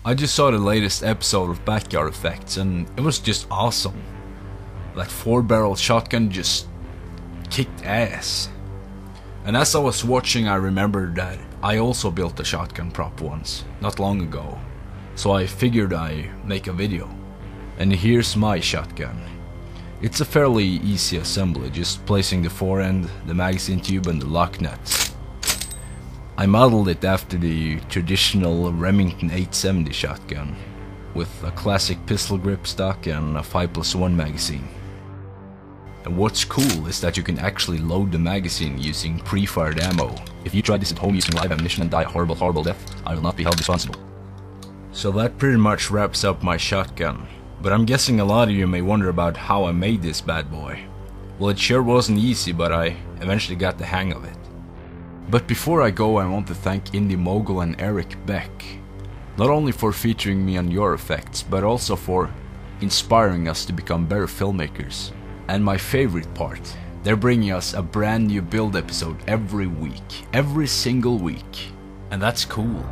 I just saw the latest episode of Backyard Effects and it was just awesome. That 4-barrel shotgun just kicked ass. And as I was watching, I remembered that I also built a shotgun prop once, not long ago. So I figured I'd make a video. And here's my shotgun. It's a fairly easy assembly, just placing the forend, the magazine tube and the lock nuts. I modeled it after the traditional Remington 870 shotgun, with a classic pistol grip stock and a 5+1 magazine. And what's cool is that you can actually load the magazine using pre-fired ammo. If you try this at home using live ammunition and die a horrible death, I will not be held responsible. So that pretty much wraps up my shotgun. But I'm guessing a lot of you may wonder about how I made this bad boy. Well, it sure wasn't easy, but I eventually got the hang of it. But before I go, I want to thank Indie Mogul and Eric Beck. Not only for featuring me on your effects, but also for inspiring us to become better filmmakers. And my favorite part, they're bringing us a brand new build episode every week. Every single week. And that's cool.